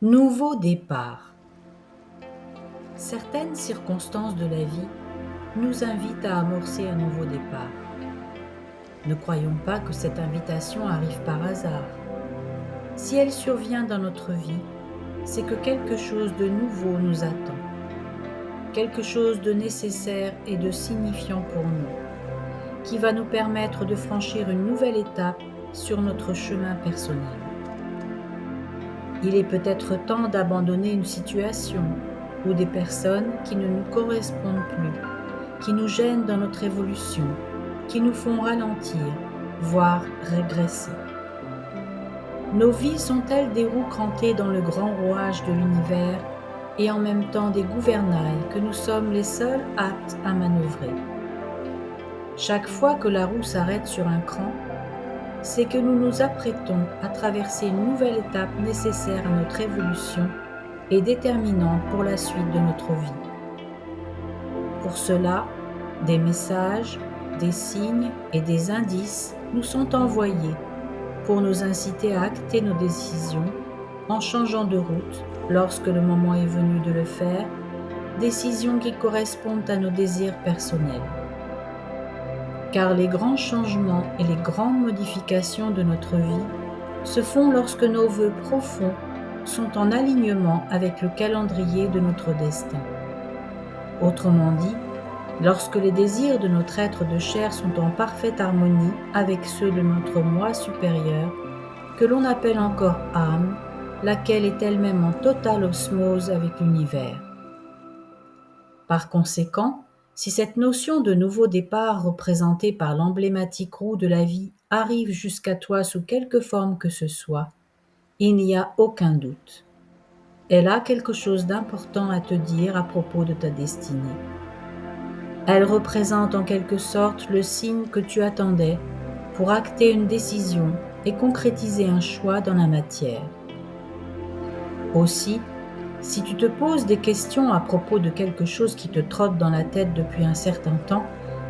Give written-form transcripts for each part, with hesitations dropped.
Nouveau départ. Certaines circonstances de la vie nous invitent à amorcer un nouveau départ. Ne croyons pas que cette invitation arrive par hasard. Si elle survient dans notre vie, c'est que quelque chose de nouveau nous attend, quelque chose de nécessaire et de signifiant pour nous, qui va nous permettre de franchir une nouvelle étape sur notre chemin personnel. Il est peut-être temps d'abandonner une situation ou des personnes qui ne nous correspondent plus, qui nous gênent dans notre évolution, qui nous font ralentir, voire régresser. Nos vies sont-elles des roues crantées dans le grand rouage de l'univers et en même temps des gouvernails que nous sommes les seuls aptes à manœuvrer? Chaque fois que la roue s'arrête sur un cran, c'est que nous nous apprêtons à traverser une nouvelle étape nécessaire à notre évolution et déterminante pour la suite de notre vie. Pour cela, des messages, des signes et des indices nous sont envoyés pour nous inciter à acter nos décisions en changeant de route lorsque le moment est venu de le faire, décisions qui correspondent à nos désirs personnels. Car les grands changements et les grandes modifications de notre vie se font lorsque nos vœux profonds sont en alignement avec le calendrier de notre destin. Autrement dit, lorsque les désirs de notre être de chair sont en parfaite harmonie avec ceux de notre moi supérieur, que l'on appelle encore âme, laquelle est elle-même en totale osmose avec l'univers. Par conséquent, si cette notion de nouveau départ représentée par l'emblématique roue de la vie arrive jusqu'à toi sous quelque forme que ce soit, il n'y a aucun doute. Elle a quelque chose d'important à te dire à propos de ta destinée. Elle représente en quelque sorte le signe que tu attendais pour acter une décision et concrétiser un choix dans la matière. Aussi, si tu te poses des questions à propos de quelque chose qui te trotte dans la tête depuis un certain temps,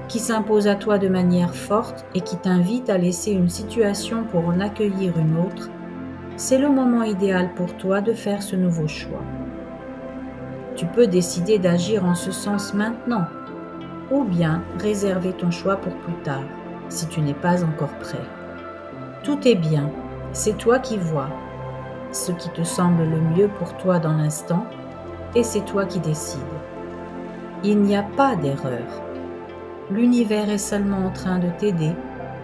qui s'impose à toi de manière forte et qui t'invite à laisser une situation pour en accueillir une autre, c'est le moment idéal pour toi de faire ce nouveau choix. Tu peux décider d'agir en ce sens maintenant, ou bien réserver ton choix pour plus tard, si tu n'es pas encore prêt. Tout est bien, c'est toi qui vois ce qui te semble le mieux pour toi dans l'instant, et c'est toi qui décides. Il n'y a pas d'erreur. L'univers est seulement en train de t'aider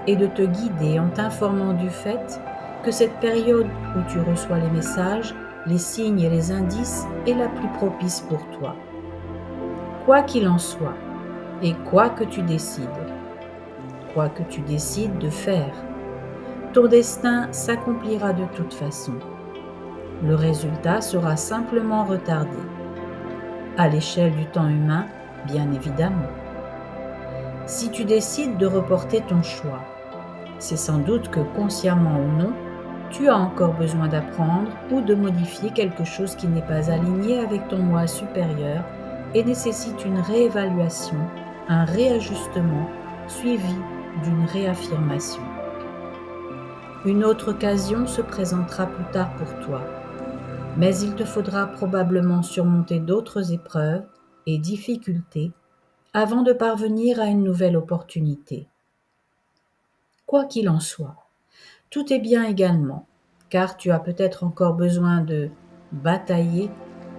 et de te guider en t'informant du fait que cette période où tu reçois les messages, les signes et les indices est la plus propice pour toi. Quoi qu'il en soit, et quoi que tu décides de faire, ton destin s'accomplira de toute façon. Le résultat sera simplement retardé, à l'échelle du temps humain, bien évidemment. Si tu décides de reporter ton choix, c'est sans doute que consciemment ou non, tu as encore besoin d'apprendre ou de modifier quelque chose qui n'est pas aligné avec ton moi supérieur et nécessite une réévaluation, un réajustement suivi d'une réaffirmation. Une autre occasion se présentera plus tard pour toi, mais il te faudra probablement surmonter d'autres épreuves et difficultés avant de parvenir à une nouvelle opportunité. Quoi qu'il en soit, tout est bien également, car tu as peut-être encore besoin de batailler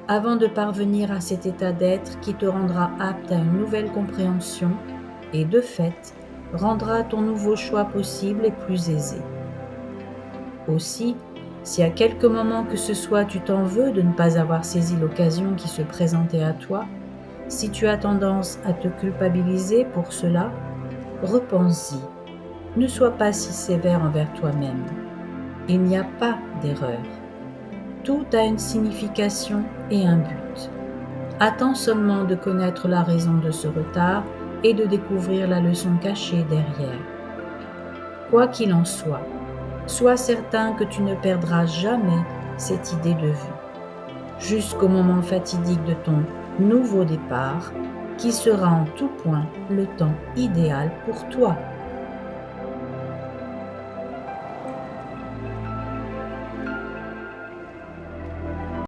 avant de parvenir à cet état d'être qui te rendra apte à une nouvelle compréhension et de fait rendra ton nouveau choix possible et plus aisé. Aussi, si à quelque moment que ce soit tu t'en veux de ne pas avoir saisi l'occasion qui se présentait à toi, si tu as tendance à te culpabiliser pour cela, repense-y. Ne sois pas si sévère envers toi-même. Il n'y a pas d'erreur. Tout a une signification et un but. Attends seulement de connaître la raison de ce retard et de découvrir la leçon cachée derrière. Quoi qu'il en soit, sois certain que tu ne perdras jamais cette idée de vue, jusqu'au moment fatidique de ton nouveau départ, qui sera en tout point le temps idéal pour toi.